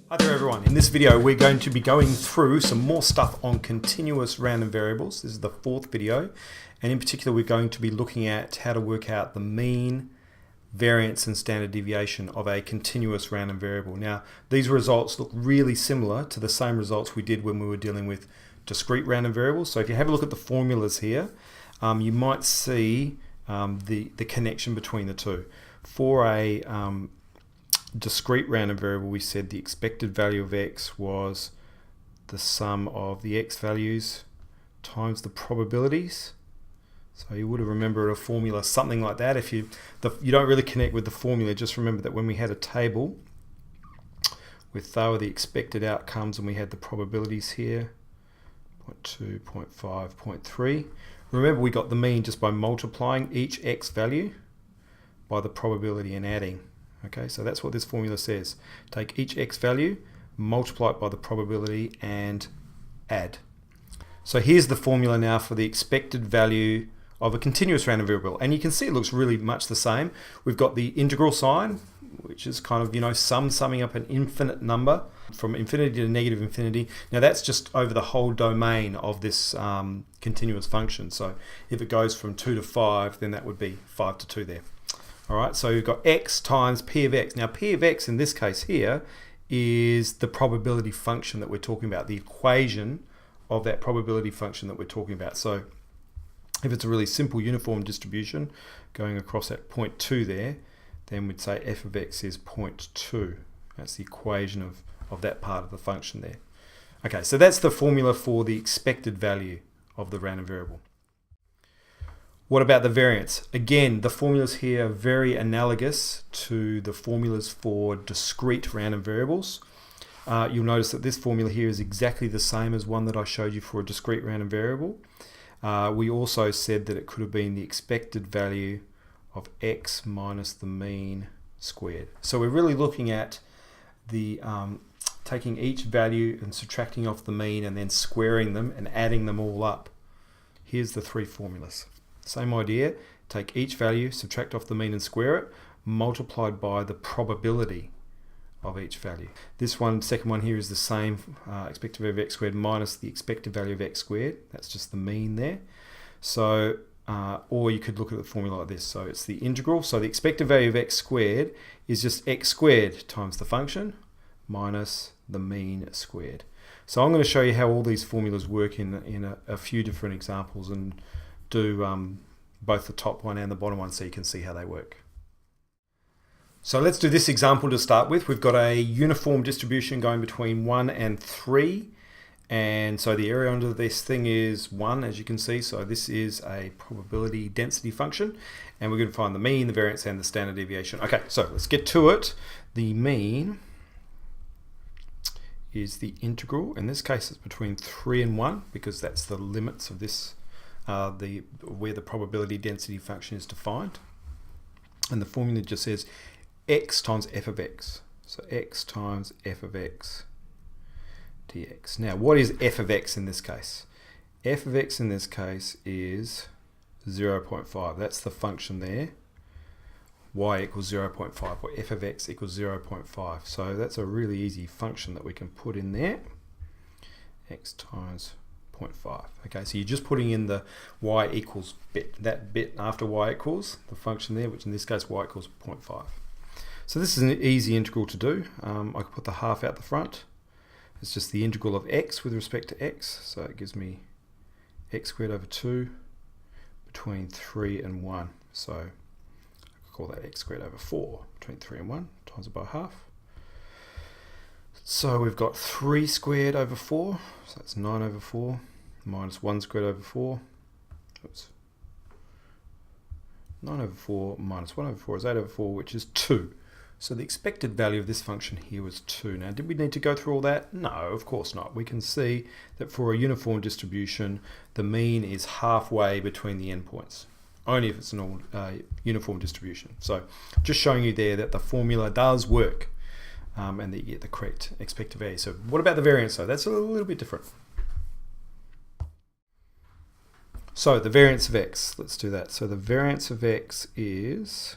Hi there everyone. In this video we're going to be going through some more stuff on continuous random variables. This is the fourth video, and in particular we're going to be looking at how to work out the mean, variance and standard deviation of a continuous random variable. Now these results look really similar to the same results we did when we were dealing with discrete random variables. So if you have a look at the formulas here, you might see the connection between the two. For a discrete random variable, we said the expected value of x was the sum of the x values times the probabilities. So you would have remembered a formula something like that. If you don't really connect with the formula, just remember that when we had a table with they were the expected outcomes and we had the probabilities here, 0.2, 0.5, 0.3. Remember we got the mean just by multiplying each x value by the probability and adding. Okay, so that's what this formula says. Take each x value, multiply it by the probability and add. So here's the formula now for the expected value of a continuous random variable, and you can see it looks really much the same. We've got the integral sign, which is kind of, summing up an infinite number from infinity to negative infinity. Now that's just over the whole domain of this continuous function. So if it goes from 2 to 5, then that would be 5 to 2 there. All right, so you've got x times p of x. Now p of x in this case here is the probability function that we're talking about, the equation of that probability function that we're talking about. So if it's a really simple uniform distribution going across at 0.2 there, then we'd say f of x is 0.2. That's the equation of that part of the function there. Okay, so that's the formula for the expected value of the random variable. What about the variance? Again, the formulas here are very analogous to the formulas for discrete random variables. You'll notice that this formula here is exactly the same as one that I showed you for a discrete random variable. We also said that it could have been the expected value of x minus the mean squared. So we're really looking at the taking each value and subtracting off the mean and then squaring them and adding them all up. Here's the three formulas. Same idea, take each value, subtract off the mean and square it, multiplied by the probability of each value. This one, second one here is the same, expected value of x squared minus the expected value of x squared. That's just the mean there. So, or you could look at the formula like this. So it's the integral. So the expected value of x squared is just x squared times the function minus the mean squared. So I'm going to show you how all these formulas work in a few different examples and do both the top one and the bottom one so you can see how they work. So let's do this example to start with. We've got a uniform distribution going between 1 and 3, and so the area under this thing is 1, as you can see. So this is a probability density function, and we're going to find the mean, the variance and the standard deviation. Okay, so let's get to it. The mean is the integral. In this case it's between 3 and 1 because that's the limits of this where the probability density function is defined, and the formula just says x times f of x. So x times f of x dx. Now what is f of x in this case? F of x in this case is 0.5. That's the function there. Y equals 0.5, or f of x equals 0.5. So that's a really easy function that we can put in there. X times 0.5. Okay, so you're just putting in the y equals bit, that bit after y equals, the function there, which in this case y equals 0.5. So this is an easy integral to do. I could put the half out the front. It's just the integral of x with respect to x, so it gives me x squared over 2 between 3 and 1. So I could call that x squared over 4 between 3 and 1 times it by half. So we've got 3 squared over 4, so that's 9 over 4, minus 1 squared over 4. Oops. 9 over 4 minus 1 over 4 is 8 over 4, which is 2. So the expected value of this function here was 2. Now, did we need to go through all that? No, of course not. We can see that for a uniform distribution, the mean is halfway between the endpoints, only if it's a uniform distribution. So just showing you there that the formula does work. And that you get the correct expected value. So what about the variance though? That's a little bit different. So the variance of x, let's do that. So the variance of x is,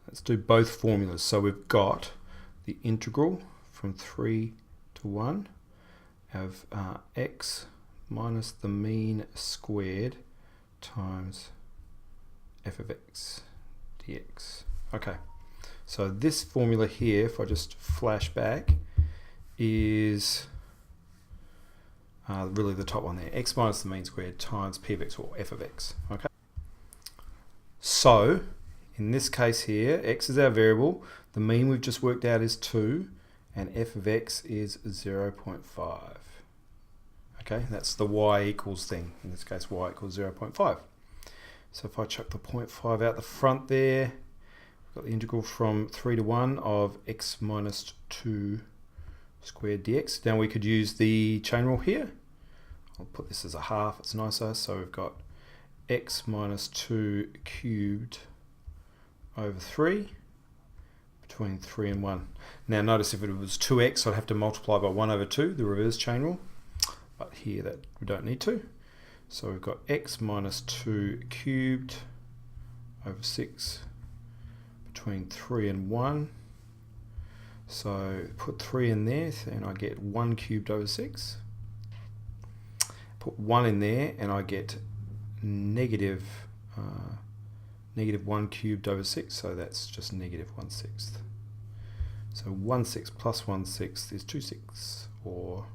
let's do both formulas. So we've got the integral from 3 to 1 of x minus the mean squared times f of x dx. Okay, so this formula here, if I just flash back, is really the top one there, x minus the mean squared times p of x, or f of x. Okay, so in this case here, x is our variable, the mean we've just worked out is 2, and f of x is 0.5. Okay, that's the y equals thing. In this case, y equals 0.5. So if I chuck the 0.5 out the front there, we've got the integral from 3 to 1 of x minus 2 squared dx. Now we could use the chain rule here. I'll put this as a half, it's nicer. So we've got x minus 2 cubed over 3 between 3 and 1. Now notice if it was 2x, I'd have to multiply by 1 over 2, the reverse chain rule. But here that we don't need to. So we've got x minus 2 cubed over 6 between 3 and 1. So put 3 in there and I get 1 cubed over 6. Put 1 in there and I get negative 1 cubed over 6, so that's just negative 1/6. So 1/6 plus 1/6 is 2/6, or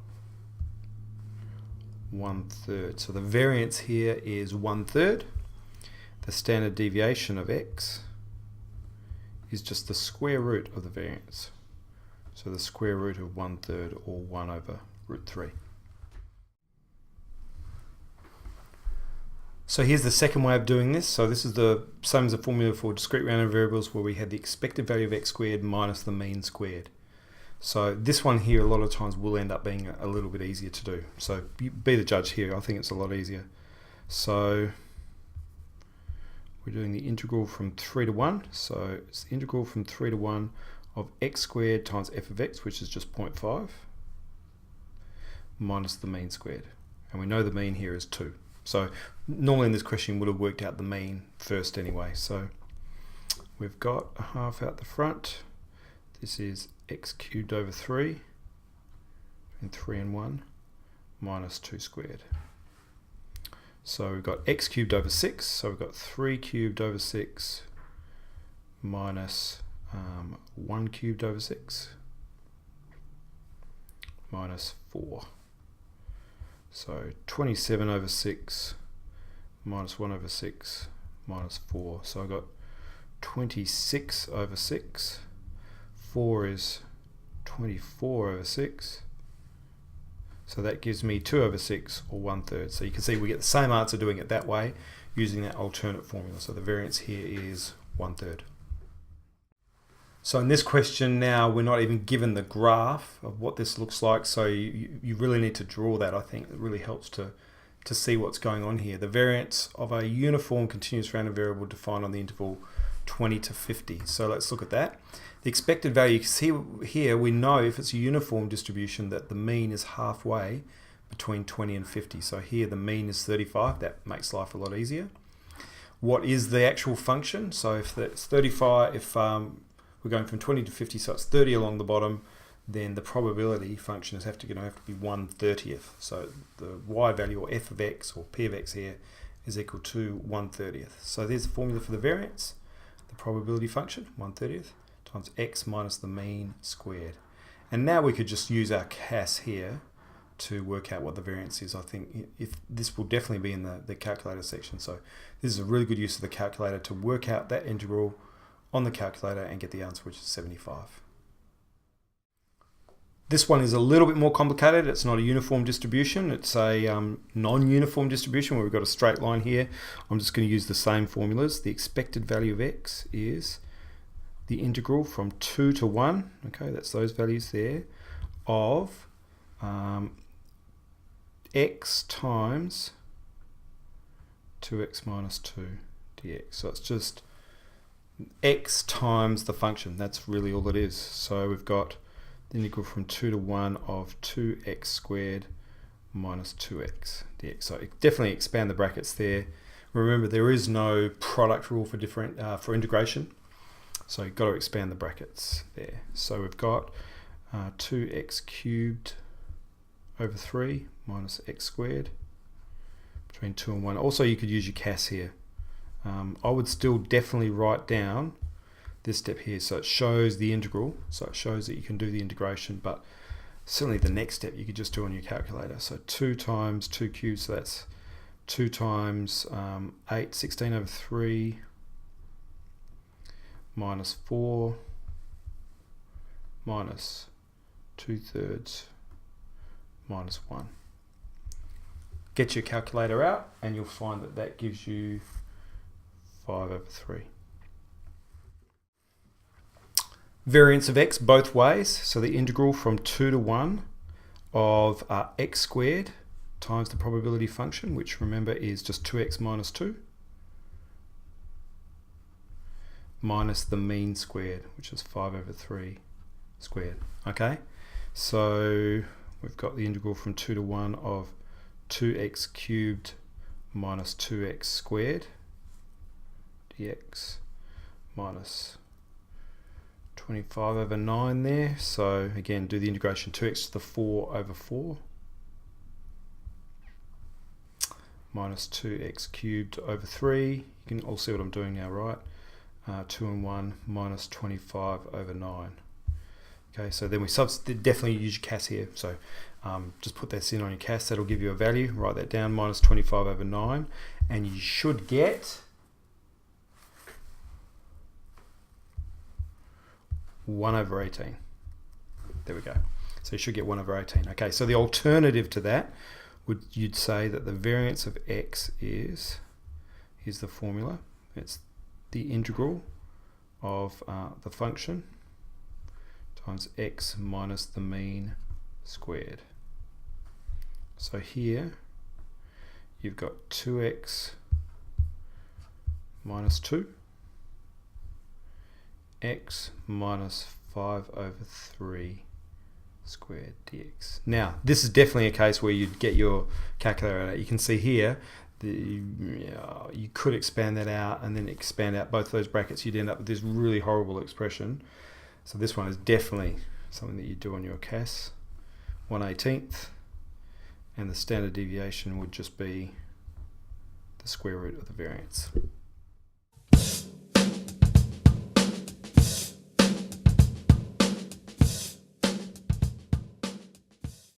1/3. So the variance here is 1/3. The standard deviation of x is just the square root of the variance. So the square root of 1/3, or 1 over root 3. So here's the second way of doing this. So this is the same as the formula for discrete random variables, where we had the expected value of x squared minus the mean squared. So this one here a lot of times will end up being a little bit easier to do. So be the judge here. I think it's a lot easier. So we're doing the integral from 3 to 1. So it's the integral from 3 to 1 of x squared times f of x, which is just 0.5, minus the mean squared. And we know the mean here is 2. So normally in this question you would have worked out the mean first anyway. So we've got a half out the front. This is x cubed over 3, between 3 and 1, minus 2 squared. So we've got x cubed over 6, so we've got 3 cubed over 6 minus 1 cubed over 6 minus 4. So 27 over 6 minus 1 over 6 minus 4. So I've got 26 over 6. 4 is 24 over 6. So that gives me 2 over 6, or 1/3. So you can see we get the same answer doing it that way, using that alternate formula. So the variance here is 1/3. So in this question now, we're not even given the graph of what this looks like. So you really need to draw that. I think it really helps to see what's going on here. The variance of a uniform continuous random variable defined on the interval 20 to 50. So let's look at that. The expected value, you can see here, we know if it's a uniform distribution that the mean is halfway between 20 and 50. So here the mean is 35. That makes life a lot easier. What is the actual function? So if it's 35, if we're going from 20 to 50, so it's 30 along the bottom, then the probability function is going to have to be 1/30th. So the y value, or f of x, or p of x here, is equal to 1/30th. So there's the formula for the variance, the probability function, 1/30th, times x minus the mean squared. And now we could just use our CAS here to work out what the variance is. I think if this will definitely be in the calculator section. So this is a really good use of the calculator to work out that integral on the calculator and get the answer, which is 75. This one is a little bit more complicated. It's not a uniform distribution. It's a non-uniform distribution where we've got a straight line here. I'm just going to use the same formulas. The expected value of x is the integral from 2 to 1, okay, that's those values there, of x times 2x minus 2 dx. So it's just x times the function. That's really all it is. So we've got the integral from 2 to 1 of 2x squared minus 2x dx. So definitely expand the brackets there. Remember, there is no product rule for different for integration. So you've got to expand the brackets there. So we've got 2x cubed over 3 minus x squared between 2 and 1. Also, you could use your CAS here. I would still definitely write down this step here, so it shows the integral, so it shows that you can do the integration, but certainly the next step you could just do on your calculator. So 2 times 2 cubed, so that's 2 times 8, 16 over 3 minus 4 minus 2/3 minus 1. Get your calculator out and you'll find that that gives you 5 over 3. Variance of x both ways, so the integral from 2 to 1 of x squared times the probability function, which remember is just 2x minus 2, minus the mean squared, which is 5 over 3 squared. Okay, so we've got the integral from 2 to 1 of 2x cubed minus 2x squared dx minus 25 over 9 there. So again, do the integration 2x to the 4 over 4 minus 2x cubed over 3. You can all see what I'm doing now, right? 2 and 1 minus 25 over 9. Okay, so then we definitely use your CAS here. So just put this in on your CAS. That'll give you a value. Write that down, minus 25 over 9. And you should get 1 over 18. There we go. So you should get 1 over 18. Okay, so the alternative to that, you'd say that the variance of x is, here's the formula, it's the integral of the function times x minus the mean squared. So here you've got 2x minus 2, x minus 5 over 3 squared dx. Now, this is definitely a case where you'd get your calculator out. You can see here, you could expand that out and then expand out both those brackets. You'd end up with this really horrible expression. So this one is definitely something that you do on your CAS. 1/18th, and the standard deviation would just be the square root of the variance.